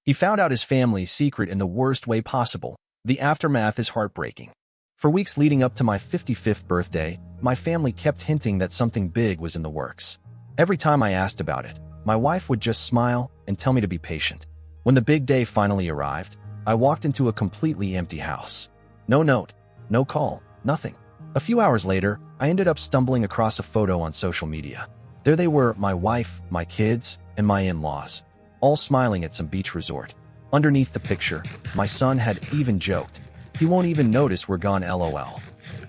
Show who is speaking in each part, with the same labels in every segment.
Speaker 1: He found out his family's secret in the worst way possible. The aftermath is heartbreaking. For weeks leading up to my 55th birthday, my family kept hinting that something big was in the works. Every time I asked about it, my wife would just smile and tell me to be patient. When the big day finally arrived, I walked into a completely empty house. No note, no call, nothing. A few hours later, I ended up stumbling across a photo on social media. There they were, my wife, my kids, and my in-laws, all smiling at some beach resort. Underneath the picture, my son had even joked, "He won't even notice we're gone, LOL."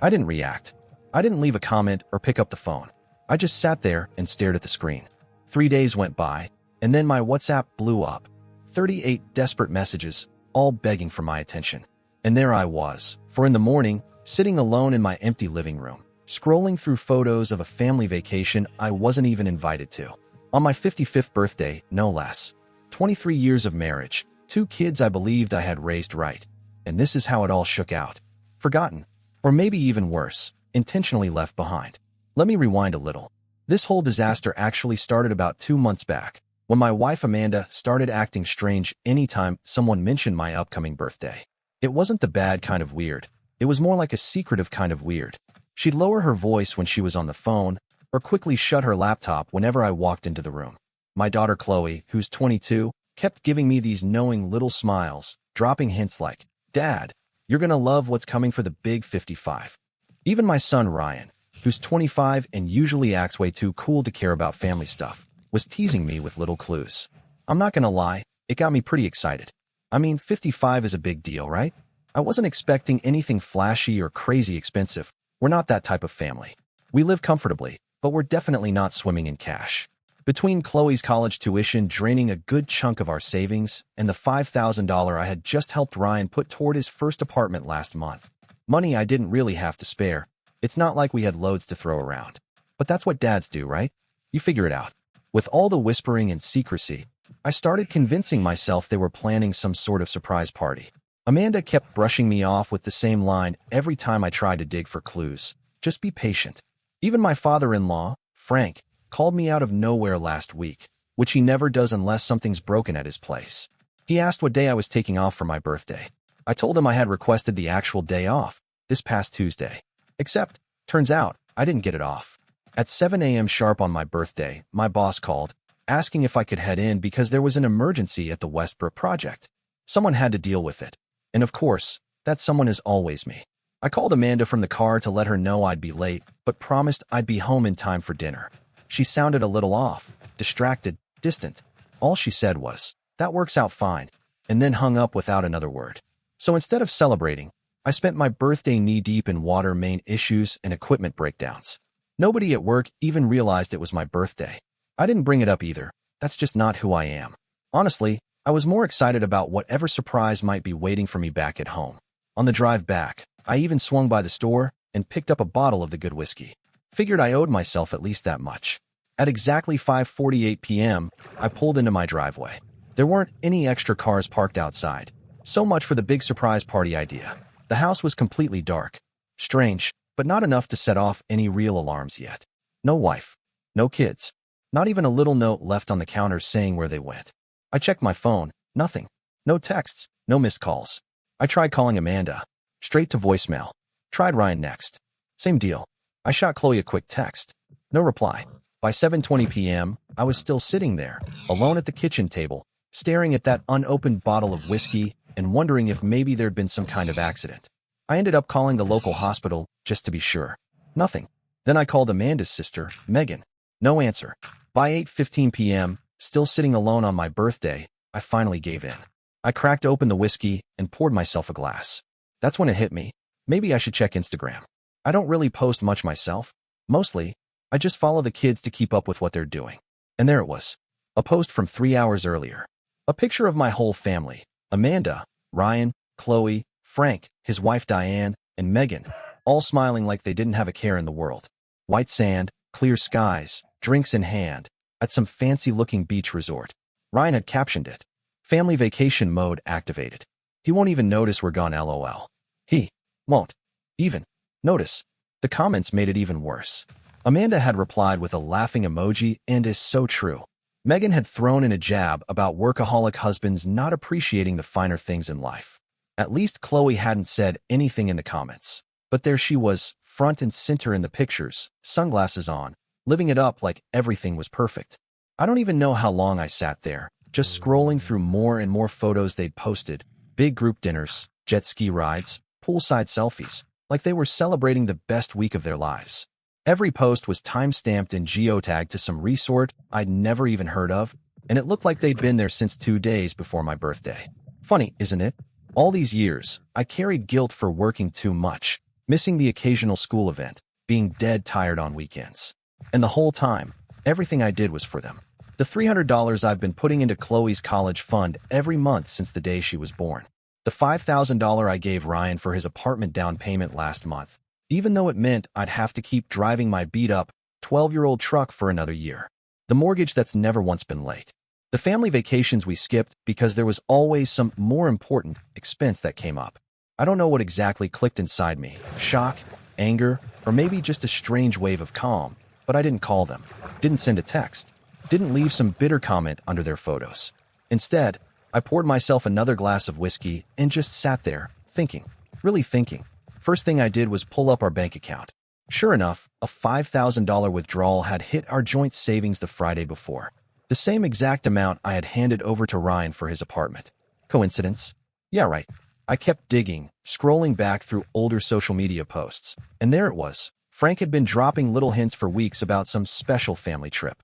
Speaker 1: I didn't react. I didn't leave a comment or pick up the phone. I just sat there and stared at the screen. 3 days went by, and then my WhatsApp blew up. 38 desperate messages, all begging for my attention. And there I was, 4 in the morning, sitting alone in my empty living room, scrolling through photos of a family vacation I wasn't even invited to. On my 55th birthday, no less. 23 years of marriage, 2 kids I believed I had raised right. And this is how it all shook out. Forgotten. Or maybe even worse, intentionally left behind. Let me rewind a little. This whole disaster actually started about 2 months back, when my wife Amanda started acting strange anytime someone mentioned my upcoming birthday. It wasn't the bad kind of weird. It was more like a secretive kind of weird. She'd lower her voice when she was on the phone, or quickly shut her laptop whenever I walked into the room. My daughter Chloe, who's 22, kept giving me these knowing little smiles, dropping hints like, "Dad, you're gonna love what's coming for the big 55. Even my son Ryan, who's 25 and usually acts way too cool to care about family stuff, was teasing me with little clues. I'm not gonna lie, it got me pretty excited. I mean, 55 is a big deal, right? I wasn't expecting anything flashy or crazy expensive. We're not that type of family. We live comfortably, but we're definitely not swimming in cash. Between Chloe's college tuition draining a good chunk of our savings and the $5,000 I had just helped Ryan put toward his first apartment last month, money I didn't really have to spare. It's not like we had loads to throw around. But that's what dads do, right? You figure it out. With all the whispering and secrecy, I started convincing myself they were planning some sort of surprise party. Amanda kept brushing me off with the same line every time I tried to dig for clues. Just be patient. Even my father-in-law, Frank, called me out of nowhere last week, which he never does unless something's broken at his place. He asked what day I was taking off for my birthday. I told him I had requested the actual day off, this past Tuesday. Except, turns out, I didn't get it off. At 7 a.m. sharp on my birthday, my boss called, asking if I could head in because there was an emergency at the Westbrook project. Someone had to deal with it. And of course, that someone is always me. I called Amanda from the car to let her know I'd be late, but promised I'd be home in time for dinner. She sounded a little off, distracted, distant. All she said was, "That works out fine," and then hung up without another word. So instead of celebrating, I spent my birthday knee-deep in water main issues and equipment breakdowns. Nobody at work even realized it was my birthday. I didn't bring it up either. That's just not who I am. Honestly, I was more excited about whatever surprise might be waiting for me back at home. On the drive back, I even swung by the store and picked up a bottle of the good whiskey. Figured I owed myself at least that much. At exactly 5:48 p.m., I pulled into my driveway. There weren't any extra cars parked outside. So much for the big surprise party idea. The house was completely dark. Strange, but not enough to set off any real alarms yet. No wife. No kids. Not even a little note left on the counter saying where they went. I checked my phone. Nothing. No texts. No missed calls. I tried calling Amanda. Straight to voicemail. Tried Ryan next. Same deal. I shot Chloe a quick text. No reply. By 7:20 p.m., I was still sitting there, alone at the kitchen table, staring at that unopened bottle of whiskey and wondering if maybe there'd been some kind of accident. I ended up calling the local hospital just to be sure. Nothing. Then I called Amanda's sister, Megan. No answer. By 8:15 p.m., still sitting alone on my birthday, I finally gave in. I cracked open the whiskey and poured myself a glass. That's when it hit me. Maybe I should check Instagram. I don't really post much myself. Mostly, I just follow the kids to keep up with what they're doing. And there it was. A post from 3 hours earlier. A picture of my whole family. Amanda, Ryan, Chloe, Frank, his wife Diane, and Megan, all smiling like they didn't have a care in the world. White sand, clear skies, drinks in hand, at some fancy-looking beach resort. Ryan had captioned it. Family vacation mode activated. He won't even notice we're gone, LOL. He won't even notice. The comments made it even worse. Amanda had replied with a laughing emoji and is so true. Megan had thrown in a jab about workaholic husbands not appreciating the finer things in life. At least Chloe hadn't said anything in the comments. But there she was, front and center in the pictures, sunglasses on, living it up like everything was perfect. I don't even know how long I sat there, just scrolling through more and more photos they'd posted, big group dinners, jet ski rides, poolside selfies, like they were celebrating the best week of their lives. Every post was time-stamped and geotagged to some resort I'd never even heard of, and it looked like they'd been there since 2 days before my birthday. Funny, isn't it? All these years, I carried guilt for working too much, missing the occasional school event, being dead tired on weekends. And the whole time, everything I did was for them. The $300 I've been putting into Chloe's college fund every month since the day she was born. The $5,000 I gave Ryan for his apartment down payment last month, even though it meant I'd have to keep driving my beat-up 12-year-old truck for another year. The mortgage that's never once been late. The family vacations we skipped because there was always some more important expense that came up. I don't know what exactly clicked inside me, shock, anger, or maybe just a strange wave of calm, but I didn't call them, didn't send a text, didn't leave some bitter comment under their photos. Instead, I poured myself another glass of whiskey and just sat there, thinking, really thinking. First thing I did was pull up our bank account. Sure enough, a $5,000 withdrawal had hit our joint savings the Friday before. The same exact amount I had handed over to Ryan for his apartment. Coincidence? Yeah, right. I kept digging, scrolling back through older social media posts, and there it was. Frank had been dropping little hints for weeks about some special family trip.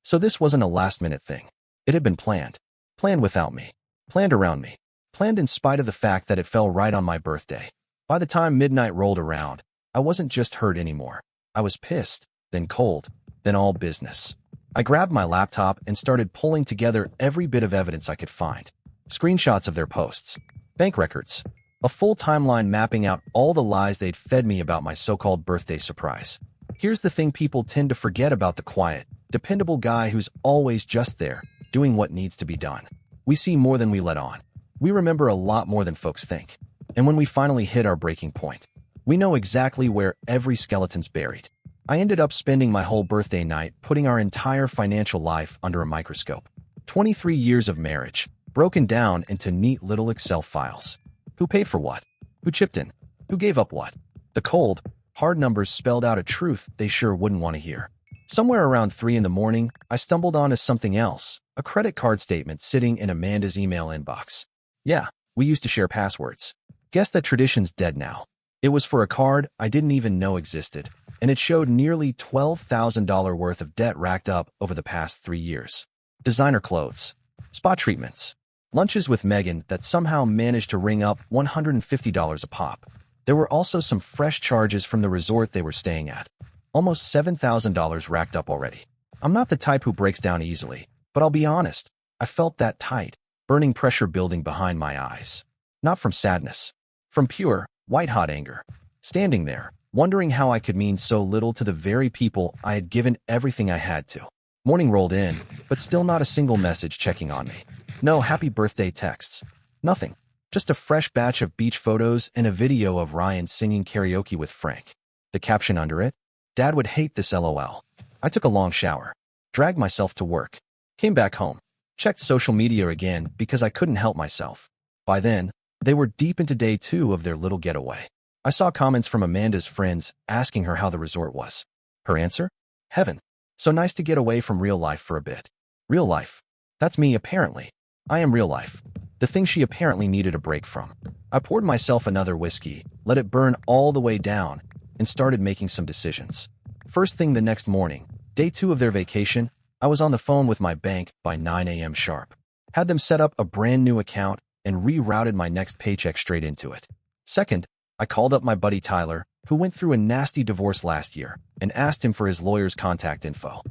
Speaker 1: So this wasn't a last-minute thing. It had been planned. Planned without me. Planned around me. Planned in spite of the fact that it fell right on my birthday. By the time midnight rolled around, I wasn't just hurt anymore. I was pissed, then cold, then all business. I grabbed my laptop and started pulling together every bit of evidence I could find. Screenshots of their posts, bank records, a full timeline mapping out all the lies they'd fed me about my so-called birthday surprise. Here's the thing people tend to forget about the quiet, dependable guy who's always just there, doing what needs to be done. We see more than we let on. We remember a lot more than folks think. And when we finally hit our breaking point, we know exactly where every skeleton's buried. I ended up spending my whole birthday night putting our entire financial life under a microscope. 23 years of marriage, broken down into neat little Excel files. Who paid for what? Who chipped in? Who gave up what? The cold, hard numbers spelled out a truth they sure wouldn't want to hear. Somewhere around 3 in the morning, I stumbled onto something else, a credit card statement sitting in Amanda's email inbox. Yeah, we used to share passwords. Guess that tradition's dead now. It was for a card I didn't even know existed, and it showed nearly $12,000 worth of debt racked up over the past 3 years. Designer clothes, spa treatments, lunches with Megan that somehow managed to ring up $150 a pop. There were also some fresh charges from the resort they were staying at. Almost $7,000 racked up already. I'm not the type who breaks down easily, but I'll be honest, I felt that tight, burning pressure building behind my eyes. Not from sadness. From pure, white-hot anger. Standing there, wondering how I could mean so little to the very people I had given everything I had to. Morning rolled in, but still not a single message checking on me. No happy birthday texts. Nothing. Just a fresh batch of beach photos and a video of Ryan singing karaoke with Frank. The caption under it? Dad would hate this LOL. I took a long shower. Dragged myself to work. Came back home. Checked social media again because I couldn't help myself. By then, they were deep into day 2 of their little getaway. I saw comments from Amanda's friends asking her how the resort was. Her answer? Heaven. So nice to get away from real life for a bit. Real life. That's me, apparently. I am real life. The thing she apparently needed a break from. I poured myself another whiskey, let it burn all the way down, and started making some decisions. First thing the next morning, day 2 of their vacation, I was on the phone with my bank by 9 a.m. sharp. Had them set up a brand new account and rerouted my next paycheck straight into it. Second, I called up my buddy Tyler, who went through a nasty divorce last year, and asked him for his lawyer's contact info.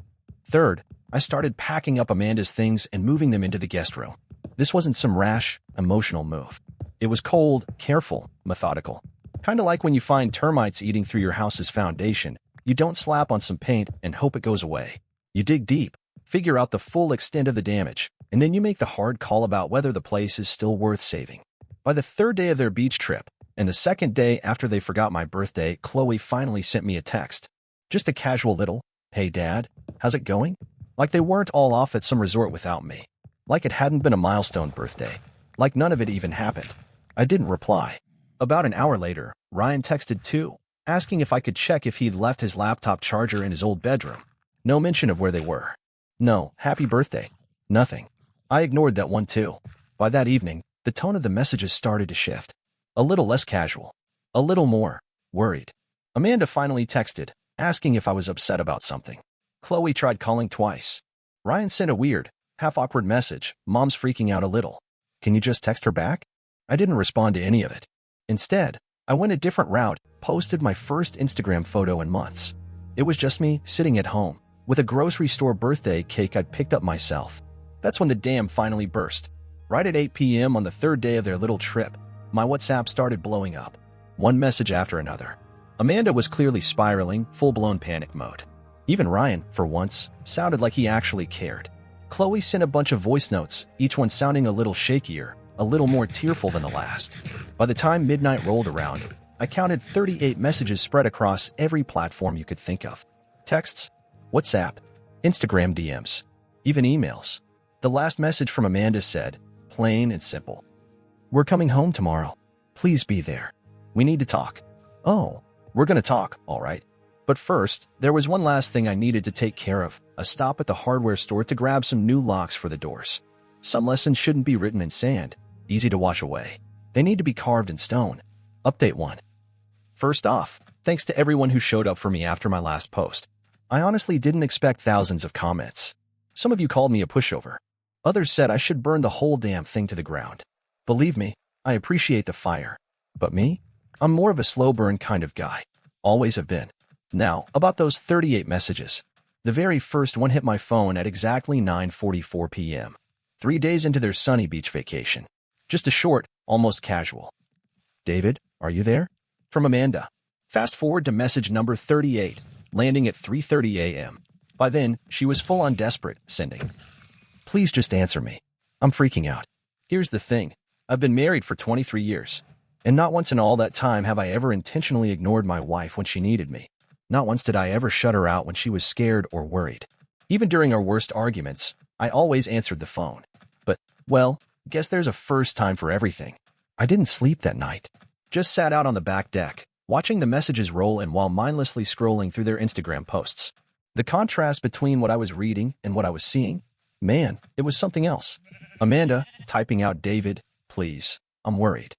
Speaker 1: Third, I started packing up Amanda's things and moving them into the guest room. This wasn't some rash, emotional move. It was cold, careful, methodical. Kinda like when you find termites eating through your house's foundation. You don't slap on some paint and hope it goes away. You dig deep, figure out the full extent of the damage, and then you make the hard call about whether the place is still worth saving. By the 3rd day of their beach trip, and the 2nd day after they forgot my birthday, Chloe finally sent me a text. Just a casual little, "Hey Dad, how's it going?" Like they weren't all off at some resort without me. Like it hadn't been a milestone birthday. Like none of it even happened. I didn't reply. About an hour later, Ryan texted too, asking if I could check if he'd left his laptop charger in his old bedroom. No mention of where they were. No, happy birthday. Nothing. I ignored that one too. By that evening, the tone of the messages started to shift. A little less casual. A little more worried. Amanda finally texted, asking if I was upset about something. Chloe tried calling twice. Ryan sent a weird, half-awkward message, "Mom's freaking out a little. Can you just text her back?" I didn't respond to any of it. Instead, I went a different route, posted my first Instagram photo in months. It was just me, sitting at home, with a grocery store birthday cake I'd picked up myself. That's when the dam finally burst. Right at 8 p.m. on the third day of their little trip, my WhatsApp started blowing up. One message after another. Amanda was clearly spiraling, full-blown panic mode. Even Ryan, for once, sounded like he actually cared. Chloe sent a bunch of voice notes, each one sounding a little shakier, a little more tearful than the last. By the time midnight rolled around, I counted 38 messages spread across every platform you could think of. Texts, WhatsApp, Instagram DMs, even emails. The last message from Amanda said, plain and simple, "We're coming home tomorrow. Please be there. We need to talk." Oh, we're gonna talk, all right. But first, there was one last thing I needed to take care of, a stop at the hardware store to grab some new locks for the doors. Some lessons shouldn't be written in sand, easy to wash away. They need to be carved in stone. Update 1. First off, thanks to everyone who showed up for me after my last post. I honestly didn't expect thousands of comments. Some of you called me a pushover. Others said I should burn the whole damn thing to the ground. Believe me, I appreciate the fire. But me? I'm more of a slow burn kind of guy. Always have been. Now, about those 38 messages. The very first one hit my phone at exactly 9:44 p.m. 3 days into their sunny beach vacation. Just a short, almost casual. "David, are you there?" From Amanda. Fast forward to message number 38, landing at 3:30 a.m. By then, she was full-on desperate, sending, "Please just answer me. I'm freaking out. Here's the thing. I've been married for 23 years. And not once in all that time have I ever intentionally ignored my wife when she needed me. Not once did I ever shut her out when she was scared or worried. Even during our worst arguments, I always answered the phone. But, well, guess there's a first time for everything. I didn't sleep that night. Just sat out on the back deck, watching the messages roll in while mindlessly scrolling through their Instagram posts. The contrast between what I was reading and what I was seeing, man, it was something else. Amanda, typing out, "David, please, I'm worried."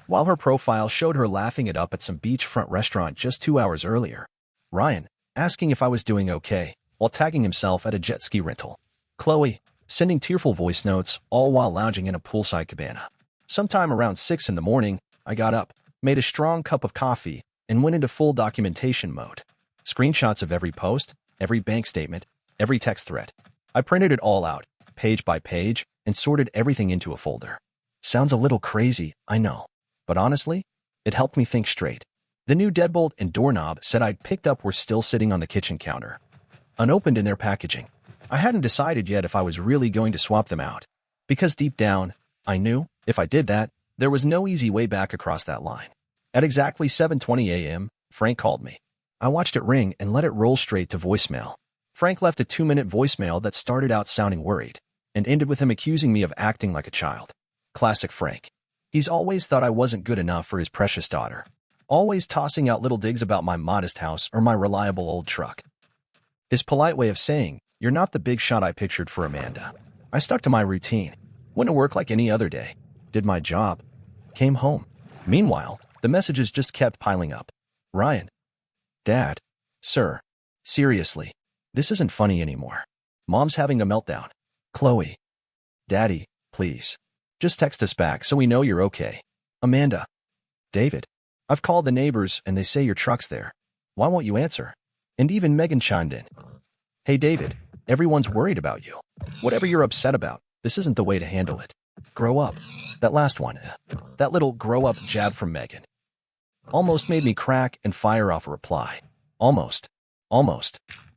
Speaker 1: While her profile showed her laughing it up at some beachfront restaurant just 2 hours earlier. Ryan, asking if I was doing okay, while tagging himself at a jet ski rental. Chloe, sending tearful voice notes, all while lounging in a poolside cabana. Sometime around 6 in the morning, I got up, made a strong cup of coffee, and went into full documentation mode. Screenshots of every post, every bank statement, every text thread. I printed it all out, page by page, and sorted everything into a folder. Sounds a little crazy, I know. But honestly, it helped me think straight. The new deadbolt and doorknob set I'd picked up were still sitting on the kitchen counter, unopened in their packaging. I hadn't decided yet if I was really going to swap them out, because deep down, I knew, if I did that, there was no easy way back across that line. At exactly 7:20 a.m., Frank called me. I watched it ring and let it roll straight to voicemail. Frank left a 2-minute voicemail that started out sounding worried, and ended with him accusing me of acting like a child. Classic Frank. He's always thought I wasn't good enough for his precious daughter. Always tossing out little digs about my modest house or my reliable old truck. His polite way of saying, "You're not the big shot I pictured for Amanda." I stuck to my routine. Went to work like any other day. Did my job. Came home. Meanwhile, the messages just kept piling up. Ryan. Dad. Sir. Seriously. This isn't funny anymore. Mom's having a meltdown. Chloe. Daddy, please. Just text us back so we know you're okay. Amanda. David. I've called the neighbors and they say your truck's there. Why won't you answer? And even Megan chimed in. Hey David, everyone's worried about you. Whatever you're upset about, this isn't the way to handle it. Grow up. That last one. That little grow up jab from Megan. Almost made me crack and fire off a reply. Almost.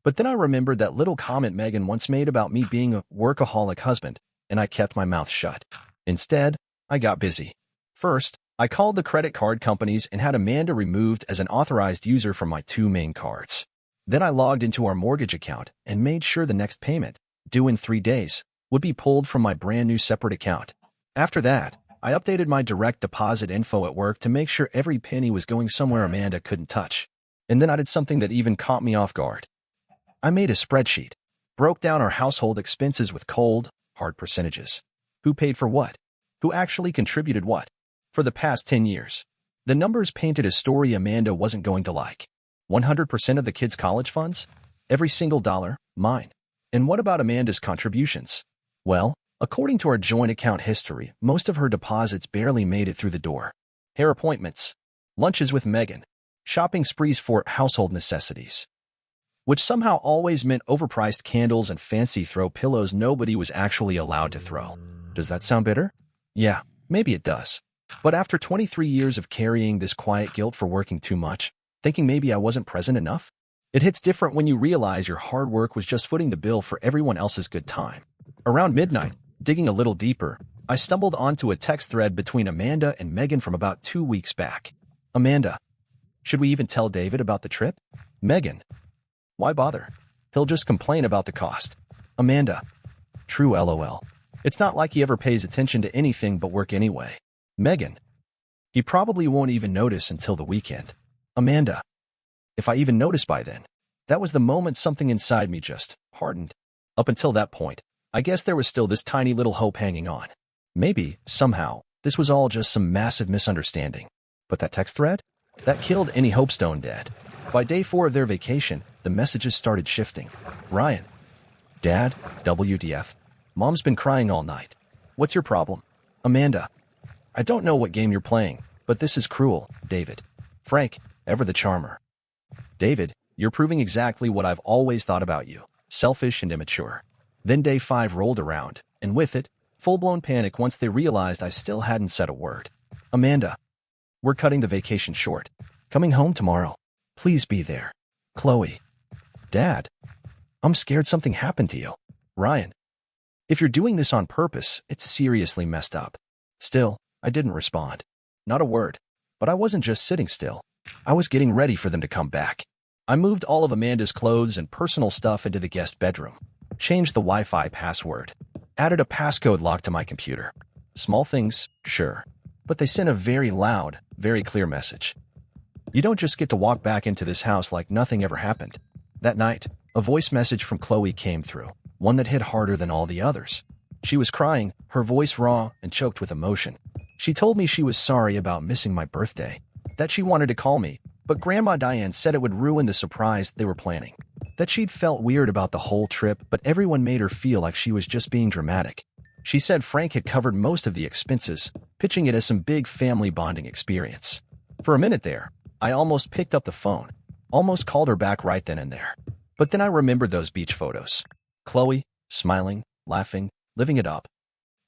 Speaker 1: But then I remembered that little comment Megan once made about me being a workaholic husband, and I kept my mouth shut. Instead, I got busy. First, I called the credit card companies and had Amanda removed as an authorized user from my 2 main cards. Then I logged into our mortgage account and made sure the next payment, due in 3 days, would be pulled from my brand new separate account. After that, I updated my direct deposit info at work to make sure every penny was going somewhere Amanda couldn't touch. And then I did something that even caught me off guard. I made a spreadsheet, broke down our household expenses with cold, hard percentages. Who paid for what? Who actually contributed what? For the past 10 years. The numbers painted a story Amanda wasn't going to like. 100% of the kids' college funds? Every single dollar, mine. And what about Amanda's contributions? Well, according to our joint account history, most of her deposits barely made it through the door. Hair appointments, lunches with Megan, shopping sprees for household necessities, which somehow always meant overpriced candles and fancy throw pillows nobody was actually allowed to throw. Does that sound bitter? Yeah, maybe it does. But after 23 years of carrying this quiet guilt for working too much, thinking maybe I wasn't present enough, it hits different when you realize your hard work was just footing the bill for everyone else's good time. Around midnight, digging a little deeper, I stumbled onto a text thread between Amanda and Megan from about 2 weeks back. Amanda: should we even tell David about the trip? Megan: why bother? He'll just complain about the cost. Amanda: true LOL. It's not like he ever pays attention to anything but work anyway. Megan: he probably won't even notice until the weekend. Amanda: if I even notice by then. That was the moment something inside me just hardened. Up until that point, I guess there was still this tiny little hope hanging on. Maybe, somehow, this was all just some massive misunderstanding. But that text thread? That killed any hope stone dead. By day 4 of their vacation, the messages started shifting. Ryan: Dad, WTF? Mom's been crying all night. What's your problem? Amanda: I don't know what game you're playing, but this is cruel, David. Frank, ever the charmer. David: you're proving exactly what I've always thought about you. Selfish and immature. Then day 5 rolled around, and with it, full-blown panic once they realized I still hadn't said a word. Amanda: we're cutting the vacation short. Coming home tomorrow. Please be there. Chloe: Dad, I'm scared something happened to you. Ryan: if you're doing this on purpose, it's seriously messed up. Still, I didn't respond. Not a word. But I wasn't just sitting still. I was getting ready for them to come back. I moved all of Amanda's clothes and personal stuff into the guest bedroom, changed the Wi-Fi password, added a passcode lock to my computer. Small things, sure, but they sent a very loud, very clear message. You don't just get to walk back into this house like nothing ever happened. That night, a voice message from Chloe came through, one that hit harder than all the others. She was crying, her voice raw and choked with emotion. She told me she was sorry about missing my birthday, that she wanted to call me, but Grandma Diane said it would ruin the surprise they were planning, that she'd felt weird about the whole trip, but everyone made her feel like she was just being dramatic. She said Frank had covered most of the expenses, pitching it as some big family bonding experience. For a minute there, I almost picked up the phone, almost called her back right then and there. But then I remembered those beach photos. Chloe, smiling, laughing, living it up.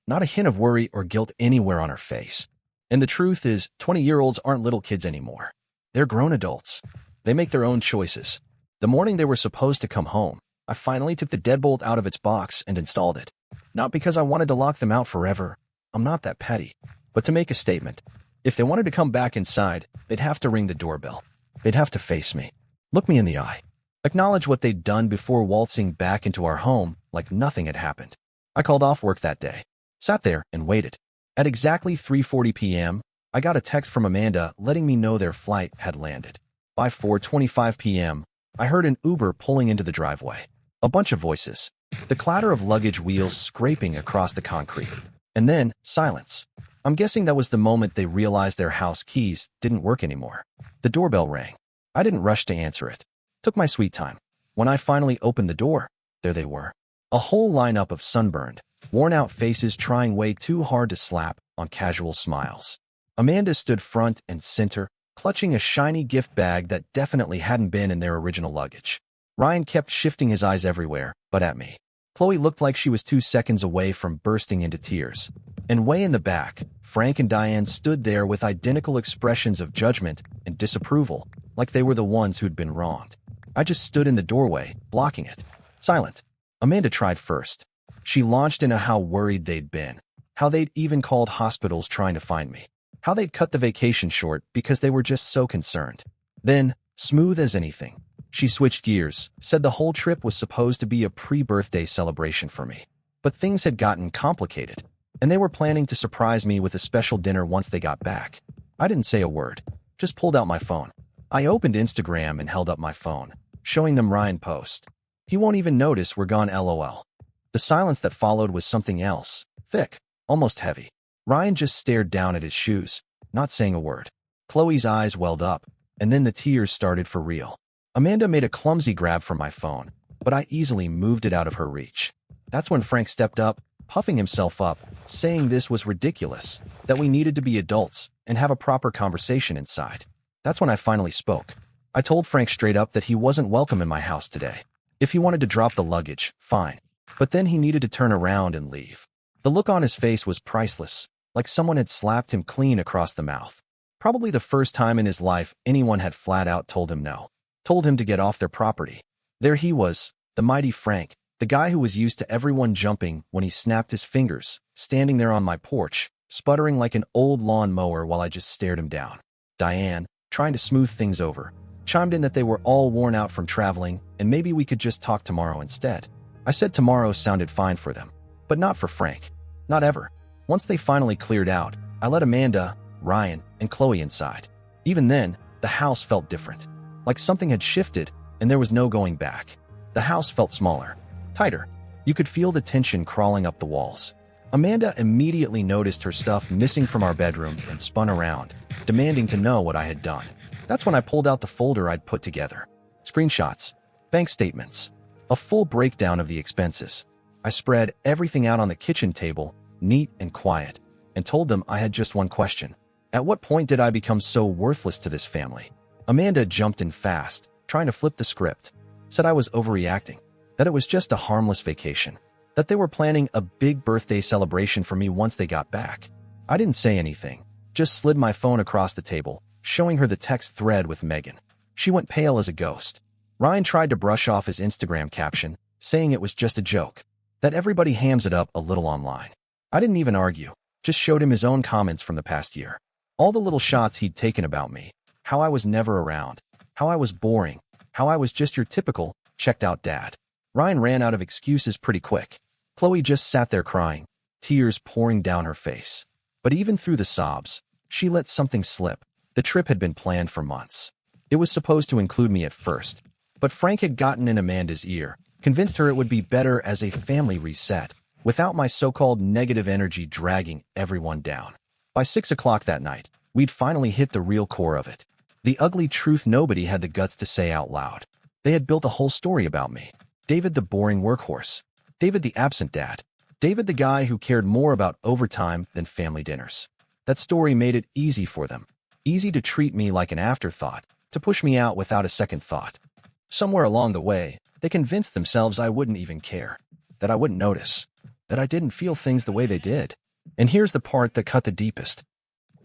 Speaker 1: Not a hint of worry or guilt anywhere on her face. And the truth is, 20-year-olds aren't little kids anymore. They're grown adults. They make their own choices. The morning they were supposed to come home, I finally took the deadbolt out of its box and installed it. Not because I wanted to lock them out forever. I'm not that petty. But to make a statement. If they wanted to come back inside, they'd have to ring the doorbell. They'd have to face me. Look me in the eye. Acknowledge what they'd done before waltzing back into our home like nothing had happened. I called off work that day. Sat there and waited. At exactly 3:40 p.m., I got a text from Amanda letting me know their flight had landed. By 4:25 p.m., I heard an Uber pulling into the driveway. A bunch of voices. The clatter of luggage wheels scraping across the concrete. And then, silence. I'm guessing that was the moment they realized their house keys didn't work anymore. The doorbell rang. I didn't rush to answer it. Took my sweet time. When I finally opened the door, there they were. A whole lineup of sunburned, worn-out faces trying way too hard to slap on casual smiles. Amanda stood front and center, clutching a shiny gift bag that definitely hadn't been in their original luggage. Ryan kept shifting his eyes everywhere, but at me. Chloe looked like she was 2 seconds away from bursting into tears. And way in the back, Frank and Diane stood there with identical expressions of judgment and disapproval, like they were the ones who'd been wronged. I just stood in the doorway, blocking it. Silent. Amanda tried first. She launched into how worried they'd been, how they'd even called hospitals trying to find me, how they'd cut the vacation short because they were just so concerned. Then, smooth as anything, She switched gears, said the whole trip was supposed to be a pre-birthday celebration for me. But things had gotten complicated, and they were planning to surprise me with a special dinner once they got back. I didn't say a word, just pulled out my phone. I opened Instagram and held up my phone, showing them Ryan post. He won't even notice we're gone LOL. The silence that followed was something else, thick, almost heavy. Ryan just stared down at his shoes, not saying a word. Chloe's eyes welled up, and then the tears started for real. Amanda made a clumsy grab for my phone, but I easily moved it out of her reach. That's when Frank stepped up, puffing himself up, saying this was ridiculous, that we needed to be adults and have a proper conversation inside. That's when I finally spoke. I told Frank straight up that he wasn't welcome in my house today. If he wanted to drop the luggage, fine. But then he needed to turn around and leave. The look on his face was priceless, like someone had slapped him clean across the mouth. Probably the first time in his life anyone had flat out told him no. Told him to get off their property. There he was, the mighty Frank, the guy who was used to everyone jumping when he snapped his fingers, standing there on my porch, sputtering like an old lawn mower while I just stared him down. Diane, trying to smooth things over, chimed in that they were all worn out from traveling and maybe we could just talk tomorrow instead. I said tomorrow sounded fine for them, but not for Frank. Not ever. Once they finally cleared out, I let Amanda, Ryan, and Chloe inside. Even then, the house felt different. Like something had shifted, and there was no going back. The house felt smaller, tighter. You could feel the tension crawling up the walls. Amanda immediately noticed her stuff missing from our bedroom and spun around, demanding to know what I had done. That's when I pulled out the folder I'd put together. Screenshots, bank statements, a full breakdown of the expenses. I spread everything out on the kitchen table, neat and quiet, and told them I had just one question. At what point did I become so worthless to this family? Amanda jumped in fast, trying to flip the script, said I was overreacting, that it was just a harmless vacation, that they were planning a big birthday celebration for me once they got back. I didn't say anything, just slid my phone across the table, showing her the text thread with Megan. She went pale as a ghost. Ryan tried to brush off his Instagram caption, saying it was just a joke, that everybody hams it up a little online. I didn't even argue, just showed him his own comments from the past year. All the little shots he'd taken about me, how I was never around, how I was boring, how I was just your typical, checked-out dad. Ryan ran out of excuses pretty quick. Chloe just sat there crying, tears pouring down her face. But even through the sobs, she let something slip. The trip had been planned for months. It was supposed to include me at first, but Frank had gotten in Amanda's ear, convinced her it would be better as a family reset, without my so-called negative energy dragging everyone down. By 6 o'clock that night, we'd finally hit the real core of it. The ugly truth nobody had the guts to say out loud. They had built a whole story about me. David the boring workhorse. David the absent dad. David the guy who cared more about overtime than family dinners. That story made it easy for them. Easy to treat me like an afterthought, to push me out without a second thought. Somewhere along the way, they convinced themselves I wouldn't even care, that I wouldn't notice, that I didn't feel things the way they did. And here's the part that cut the deepest.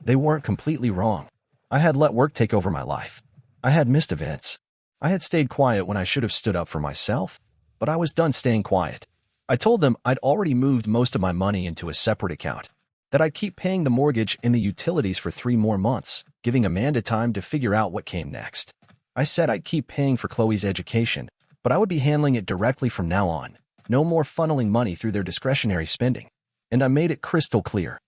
Speaker 1: They weren't completely wrong. I had let work take over my life. I had missed events. I had stayed quiet when I should have stood up for myself, but I was done staying quiet. I told them I'd already moved most of my money into a separate account, that I'd keep paying the mortgage and the utilities for 3 more months, giving Amanda time to figure out what came next. I said I'd keep paying for Chloe's education, but I would be handling it directly from now on. No more funneling money through their discretionary spending. And I made it crystal clear.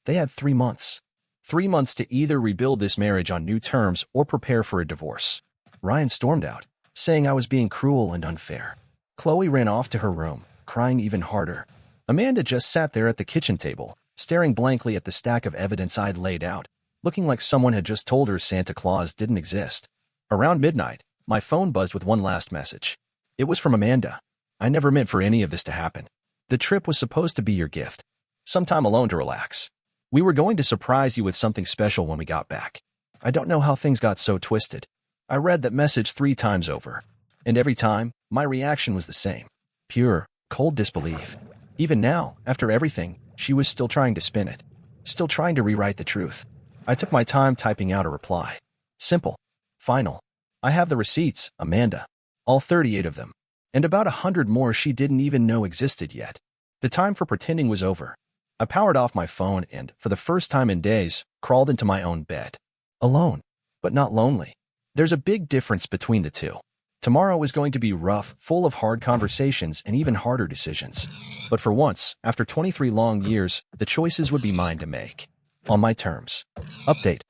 Speaker 1: They had 3 months. 3 months to either rebuild this marriage on new terms or prepare for a divorce. Ryan stormed out, saying I was being cruel and unfair. Chloe ran off to her room, crying even harder. Amanda just sat there at the kitchen table, staring blankly at the stack of evidence I'd laid out, looking like someone had just told her Santa Claus didn't exist. Around midnight, my phone buzzed with one last message. It was from Amanda. I never meant for any of this to happen. The trip was supposed to be your gift. Some time alone to relax. We were going to surprise you with something special when we got back. I don't know how things got so twisted. I read that message 3 times over, and every time, my reaction was the same. Pure, cold disbelief. Even now, after everything, she was still trying to spin it. Still trying to rewrite the truth. I took my time typing out a reply. Simple. Final. I have the receipts, Amanda. All 38 of them. And about 100 more she didn't even know existed yet. The time for pretending was over. I powered off my phone and, for the first time in days, crawled into my own bed. Alone, but not lonely. There's a big difference between the two. Tomorrow was going to be rough, full of hard conversations and even harder decisions. But for once, after 23 long years, the choices would be mine to make. On my terms. Update.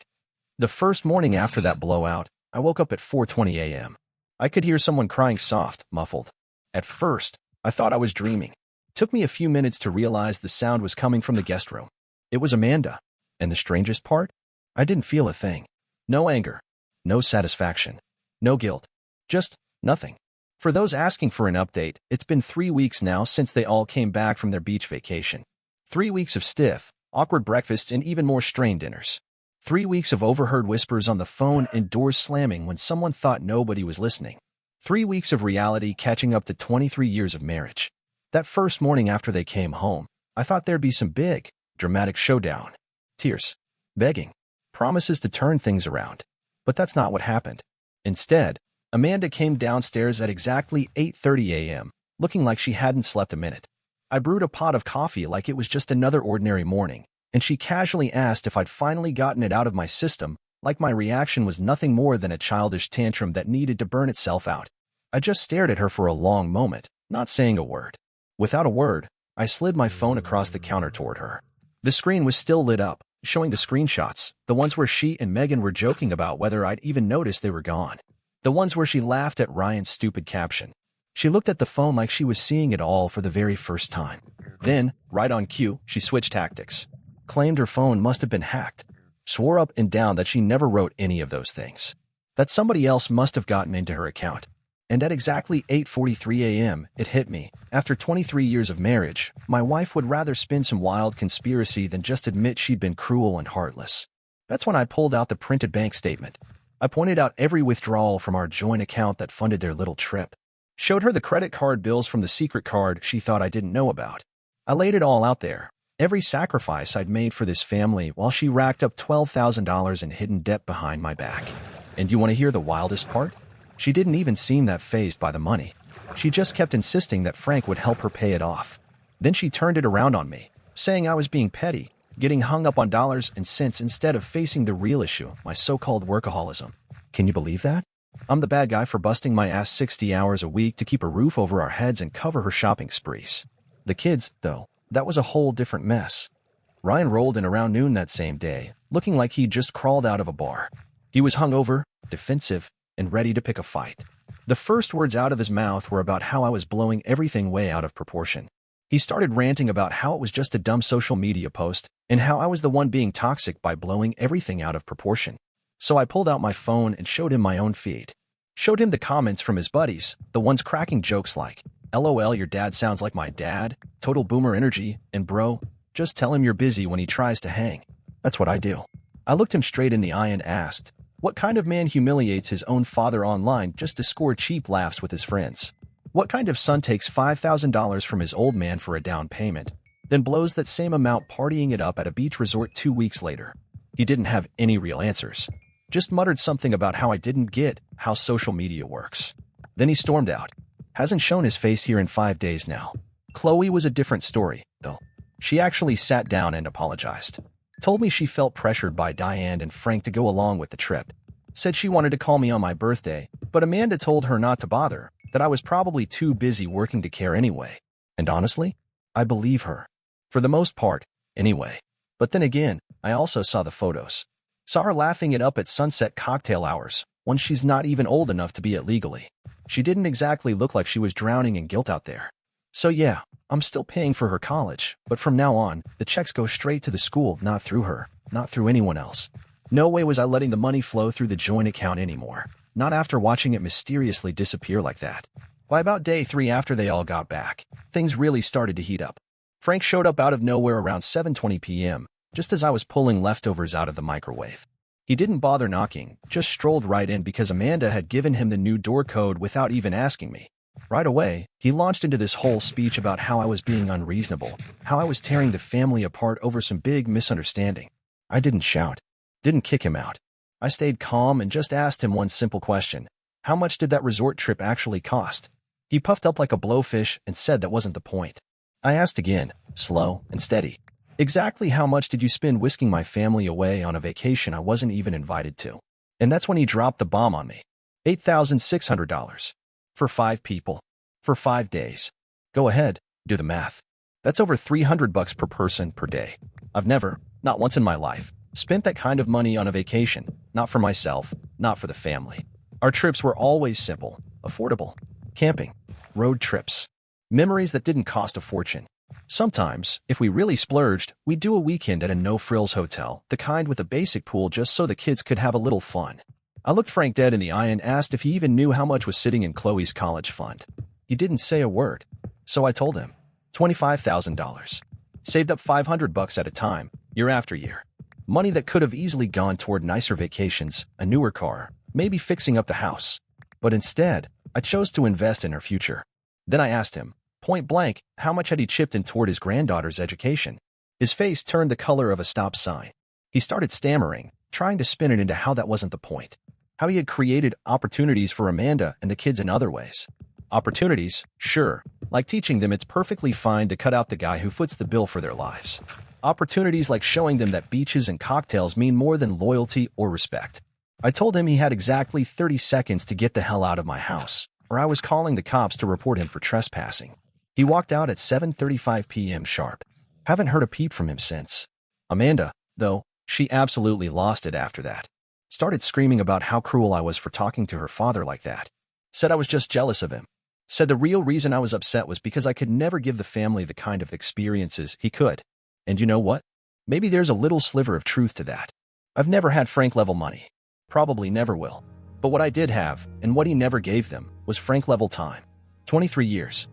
Speaker 1: The first morning after that blowout, I woke up at 4:20 a.m. I could hear someone crying soft, muffled. At first, I thought I was dreaming. Took me a few minutes to realize the sound was coming from the guest room. It was Amanda. And the strangest part? I didn't feel a thing. No anger. No satisfaction. No guilt. Just nothing. For those asking for an update, it's been 3 weeks now since they all came back from their beach vacation. 3 weeks of stiff, awkward breakfasts and even more strained dinners. 3 weeks of overheard whispers on the phone and doors slamming when someone thought nobody was listening. 3 weeks of reality catching up to 23 years of marriage. That first morning after they came home, I thought there'd be some big, dramatic showdown. Tears. Begging. Promises to turn things around. But that's not what happened. Instead, Amanda came downstairs at exactly 8:30 a.m., looking like she hadn't slept a minute. I brewed a pot of coffee like it was just another ordinary morning, and she casually asked if I'd finally gotten it out of my system, like my reaction was nothing more than a childish tantrum that needed to burn itself out. I just stared at her for a long moment, not saying a word. Without a word, I slid my phone across the counter toward her. The screen was still lit up, showing the screenshots, the ones where she and Megan were joking about whether I'd even noticed they were gone. The ones where she laughed at Ryan's stupid caption. She looked at the phone like she was seeing it all for the very first time. Then, right on cue, she switched tactics. Claimed her phone must have been hacked. Swore up and down that she never wrote any of those things. That somebody else must have gotten into her account. And at exactly 8:43 a.m., it hit me. After 23 years of marriage, my wife would rather spin some wild conspiracy than just admit she'd been cruel and heartless. That's when I pulled out the printed bank statement. I pointed out every withdrawal from our joint account that funded their little trip. Showed her the credit card bills from the secret card she thought I didn't know about. I laid it all out there. Every sacrifice I'd made for this family while she racked up $12,000 in hidden debt behind my back. And you want to hear the wildest part? She didn't even seem that fazed by the money. She just kept insisting that Frank would help her pay it off. Then she turned it around on me, saying I was being petty, getting hung up on dollars and cents instead of facing the real issue, my so-called workaholism. Can you believe that? I'm the bad guy for busting my ass 60 hours a week to keep a roof over our heads and cover her shopping sprees. The kids, though, that was a whole different mess. Ryan rolled in around noon that same day, looking like he'd just crawled out of a bar. He was hungover, defensive, and ready to pick a fight. The first words out of his mouth were about how I was blowing everything way out of proportion. He started ranting about how it was just a dumb social media post and how I was the one being toxic by blowing everything out of proportion. So I pulled out my phone and showed him my own feed. Showed him the comments from his buddies, the ones cracking jokes like, "LOL, your dad sounds like my dad, total boomer energy, and bro, just tell him you're busy when he tries to hang." That's what I do. I looked him straight in the eye and asked, what kind of man humiliates his own father online just to score cheap laughs with his friends? What kind of son takes $5,000 from his old man for a down payment, then blows that same amount partying it up at a beach resort 2 weeks later? He didn't have any real answers. Just muttered something about how I didn't get how social media works. Then he stormed out. Hasn't shown his face here in 5 days now. Chloe was a different story, though. She actually sat down and apologized. Told me she felt pressured by Diane and Frank to go along with the trip. Said she wanted to call me on my birthday, but Amanda told her not to bother, that I was probably too busy working to care anyway. And honestly, I believe her. For the most part, anyway. But then again, I also saw the photos. Saw her laughing it up at sunset cocktail hours, when she's not even old enough to be it legally. She didn't exactly look like she was drowning in guilt out there. So yeah, I'm still paying for her college, but from now on, the checks go straight to the school, not through her, not through anyone else. No way was I letting the money flow through the joint account anymore. Not after watching it mysteriously disappear like that. By about day 3 after they all got back, things really started to heat up. Frank showed up out of nowhere around 7:20 p.m., just as I was pulling leftovers out of the microwave. He didn't bother knocking, just strolled right in because Amanda had given him the new door code without even asking me. Right away, he launched into this whole speech about how I was being unreasonable, how I was tearing the family apart over some big misunderstanding. I didn't shout, didn't kick him out. I stayed calm and just asked him one simple question. How much did that resort trip actually cost? He puffed up like a blowfish and said that wasn't the point. I asked again, slow and steady. Exactly how much did you spend whisking my family away on a vacation I wasn't even invited to? And that's when he dropped the bomb on me. $8,600. For 5 people. For 5 days. Go ahead, do the math. That's over $300 per person per day. I've never, not once in my life, spent that kind of money on a vacation. Not for myself, not for the family. Our trips were always simple, affordable. Camping. Road trips. Memories that didn't cost a fortune. Sometimes, if we really splurged, we'd do a weekend at a no-frills hotel, the kind with a basic pool just so the kids could have a little fun. I looked Frank dead in the eye and asked if he even knew how much was sitting in Chloe's college fund. He didn't say a word. So I told him. $25,000. Saved up $500 at a time, year after year. Money that could have easily gone toward nicer vacations, a newer car, maybe fixing up the house. But instead, I chose to invest in her future. Then I asked him, point blank, how much had he chipped in toward his granddaughter's education? His face turned the color of a stop sign. He started stammering, trying to spin it into how that wasn't the point. How he had created opportunities for Amanda and the kids in other ways. Opportunities, sure, like teaching them it's perfectly fine to cut out the guy who foots the bill for their lives. Opportunities like showing them that beaches and cocktails mean more than loyalty or respect. I told him he had exactly 30 seconds to get the hell out of my house, or I was calling the cops to report him for trespassing. He walked out at 7:35 p.m. sharp. Haven't heard a peep from him since. Amanda, though, she absolutely lost it after that. Started screaming about how cruel I was for talking to her father like that. Said I was just jealous of him. Said the real reason I was upset was because I could never give the family the kind of experiences he could. And you know what? Maybe there's a little sliver of truth to that. I've never had Frank-level money. Probably never will. But what I did have, and what he never gave them, was Frank-level time. 23 years.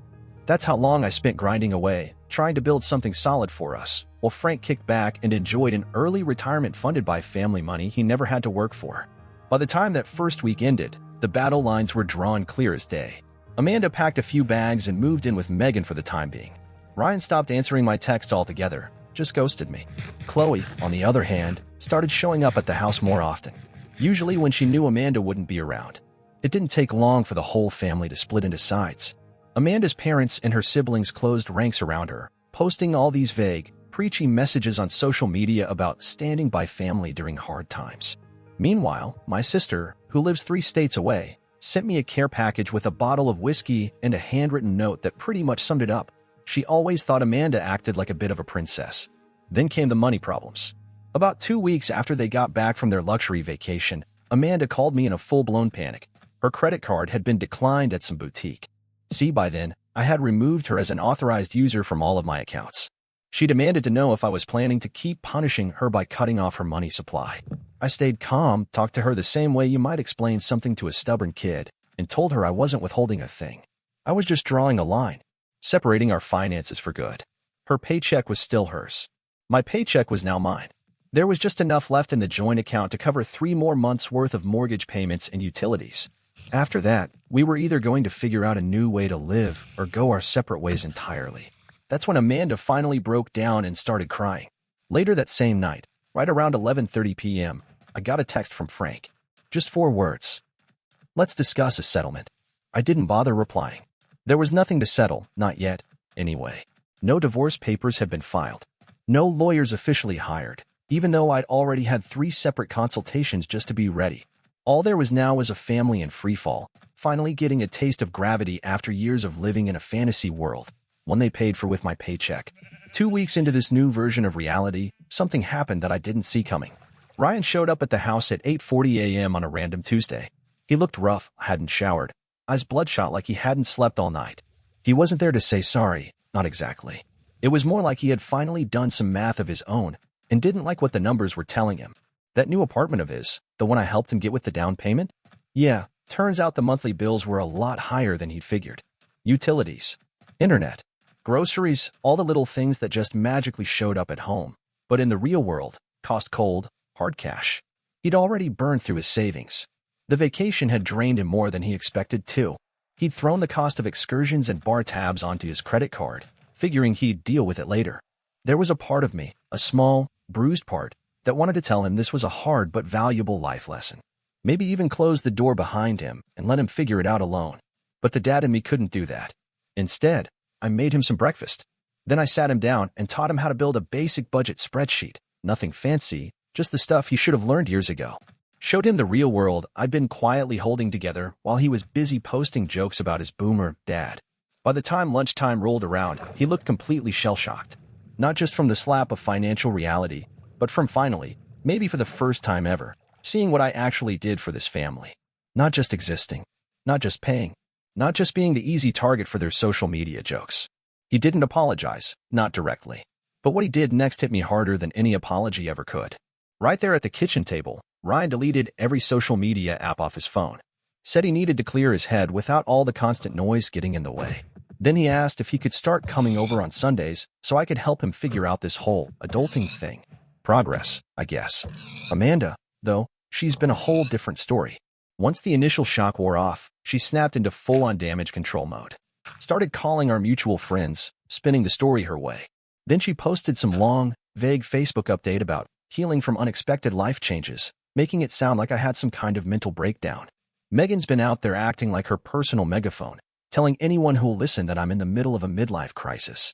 Speaker 1: That's how long I spent grinding away, trying to build something solid for us, while Frank kicked back and enjoyed an early retirement funded by family money he never had to work for. By the time that first week ended, the battle lines were drawn clear as day. Amanda packed a few bags and moved in with Megan for the time being. Ryan stopped answering my text altogether, just ghosted me. Chloe, on the other hand, started showing up at the house more often, usually when she knew Amanda wouldn't be around. It didn't take long for the whole family to split into sides. Amanda's parents and her siblings closed ranks around her, posting all these vague, preachy messages on social media about standing by family during hard times. Meanwhile, my sister, who lives 3 states away, sent me a care package with a bottle of whiskey and a handwritten note that pretty much summed it up. She always thought Amanda acted like a bit of a princess. Then came the money problems. About 2 weeks after they got back from their luxury vacation, Amanda called me in a full-blown panic. Her credit card had been declined at some boutique. See, by then, I had removed her as an authorized user from all of my accounts. She demanded to know if I was planning to keep punishing her by cutting off her money supply. I stayed calm, talked to her the same way you might explain something to a stubborn kid, and told her I wasn't withholding a thing. I was just drawing a line, separating our finances for good. Her paycheck was still hers. My paycheck was now mine. There was just enough left in the joint account to cover 3 more months' worth of mortgage payments and utilities. After that, we were either going to figure out a new way to live or go our separate ways entirely. That's when Amanda finally broke down and started crying. Later that same night, right around 11:30 p.m., I got a text from Frank. Just 4 words. Let's discuss a settlement. I didn't bother replying. There was nothing to settle, not yet, anyway. No divorce papers had been filed. No lawyers officially hired, even though I'd already had 3 separate consultations just to be ready. All there was now was a family in freefall, finally getting a taste of gravity after years of living in a fantasy world, one they paid for with my paycheck. 2 weeks into this new version of reality, something happened that I didn't see coming. Ryan showed up at the house at 8:40 a.m. on a random Tuesday. He looked rough, hadn't showered, eyes bloodshot like he hadn't slept all night. He wasn't there to say sorry, not exactly. It was more like he had finally done some math of his own and didn't like what the numbers were telling him. That new apartment of his, the one I helped him get with the down payment? Yeah, turns out the monthly bills were a lot higher than he'd figured. Utilities, internet, groceries, all the little things that just magically showed up at home, but in the real world, cost cold, hard cash. He'd already burned through his savings. The vacation had drained him more than he expected too. He'd thrown the cost of excursions and bar tabs onto his credit card, figuring he'd deal with it later. There was a part of me, a small, bruised part, that wanted to tell him this was a hard but valuable life lesson. Maybe even close the door behind him and let him figure it out alone. But the dad in me couldn't do that. Instead, I made him some breakfast. Then I sat him down and taught him how to build a basic budget spreadsheet. Nothing fancy, just the stuff he should have learned years ago. Showed him the real world I'd been quietly holding together while he was busy posting jokes about his boomer dad. By the time lunchtime rolled around, he looked completely shell-shocked. Not just from the slap of financial reality, but from finally, maybe for the first time ever, seeing what I actually did for this family. Not just existing, not just paying, not just being the easy target for their social media jokes. He didn't apologize, not directly. But what he did next hit me harder than any apology ever could. Right there at the kitchen table, Ryan deleted every social media app off his phone. Said he needed to clear his head without all the constant noise getting in the way. Then he asked if he could start coming over on Sundays so I could help him figure out this whole adulting thing. Progress, I guess. Amanda, though, she's been a whole different story. Once the initial shock wore off, she snapped into full-on damage control mode. Started calling our mutual friends, spinning the story her way. Then she posted some long, vague Facebook update about healing from unexpected life changes, making it sound like I had some kind of mental breakdown. Megan's been out there acting like her personal megaphone, telling anyone who'll listen that I'm in the middle of a midlife crisis.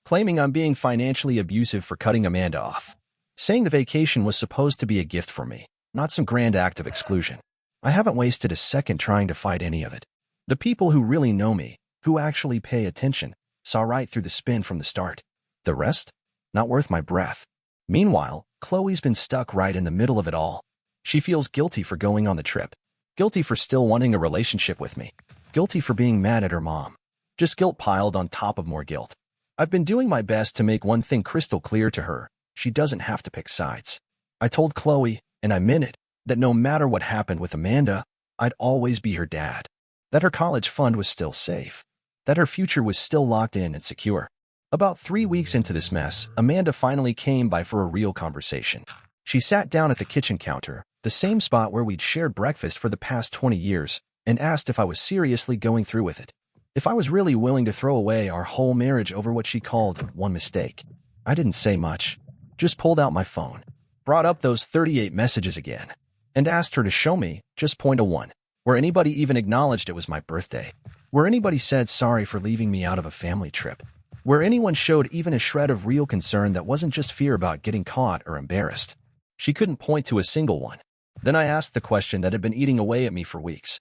Speaker 1: Claiming I'm being financially abusive for cutting Amanda off. Saying the vacation was supposed to be a gift for me, not some grand act of exclusion. I haven't wasted a second trying to fight any of it. The people who really know me, who actually pay attention, saw right through the spin from the start. The rest? Not worth my breath. Meanwhile, Chloe's been stuck right in the middle of it all. She feels guilty for going on the trip. Guilty for still wanting a relationship with me. Guilty for being mad at her mom. Just guilt piled on top of more guilt. I've been doing my best to make one thing crystal clear to her. She doesn't have to pick sides. I told Chloe, and I meant it, that no matter what happened with Amanda, I'd always be her dad. That her college fund was still safe. That her future was still locked in and secure. About 3 weeks into this mess, Amanda finally came by for a real conversation. She sat down at the kitchen counter, the same spot where we'd shared breakfast for the past 20 years, and asked if I was seriously going through with it. If I was really willing to throw away our whole marriage over what she called one mistake. I didn't say much. Just pulled out my phone, brought up those 38 messages again, and asked her to show me, just point a one, where anybody even acknowledged it was my birthday, where anybody said sorry for leaving me out of a family trip, where anyone showed even a shred of real concern that wasn't just fear about getting caught or embarrassed. She couldn't point to a single one. Then I asked the question that had been eating away at me for weeks.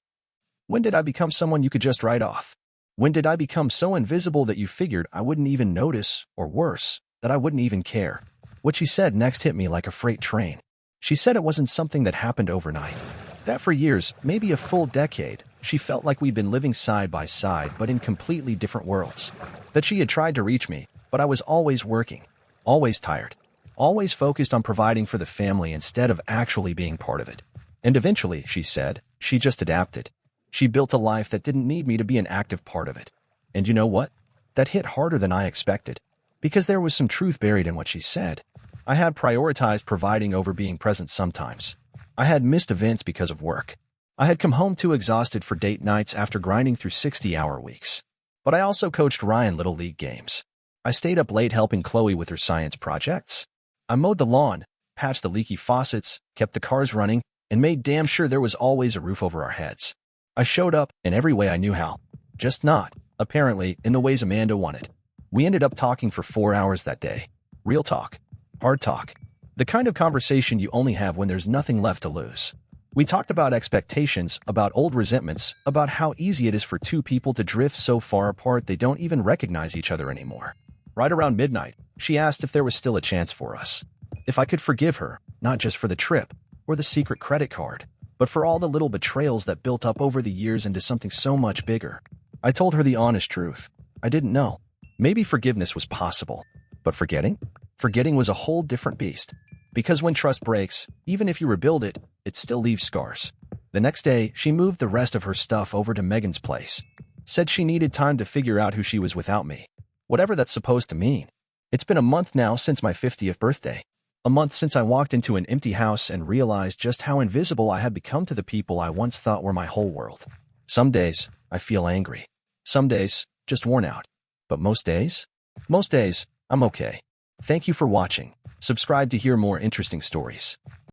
Speaker 1: When did I become someone you could just write off? When did I become so invisible that you figured I wouldn't even notice, or worse, that I wouldn't even care? What she said next hit me like a freight train. She said it wasn't something that happened overnight. That for years, maybe a full decade, she felt like we'd been living side by side but in completely different worlds. That she had tried to reach me, but I was always working, always tired, always focused on providing for the family instead of actually being part of it. And eventually, she said, she just adapted. She built a life that didn't need me to be an active part of it. And you know what? That hit harder than I expected. Because there was some truth buried in what she said. I had prioritized providing over being present sometimes. I had missed events because of work. I had come home too exhausted for date nights after grinding through 60-hour weeks. But I also coached Ryan Little League games. I stayed up late helping Chloe with her science projects. I mowed the lawn, patched the leaky faucets, kept the cars running, and made damn sure there was always a roof over our heads. I showed up in every way I knew how. Just not, apparently, in the ways Amanda wanted. We ended up talking for 4 hours that day. Real talk. Hard talk. The kind of conversation you only have when there's nothing left to lose. We talked about expectations, about old resentments, about how easy it is for two people to drift so far apart they don't even recognize each other anymore. Right around midnight, she asked if there was still a chance for us. If I could forgive her, not just for the trip, or the secret credit card, but for all the little betrayals that built up over the years into something so much bigger. I told her the honest truth. I didn't know. Maybe forgiveness was possible. But forgetting? Forgetting was a whole different beast. Because when trust breaks, even if you rebuild it, it still leaves scars. The next day, she moved the rest of her stuff over to Megan's place. Said she needed time to figure out who she was without me. Whatever that's supposed to mean. It's been a month now since my 50th birthday. A month since I walked into an empty house and realized just how invisible I had become to the people I once thought were my whole world. Some days, I feel angry. Some days, just worn out. But most days, I'm okay. Thank you for watching. Subscribe to hear more interesting stories.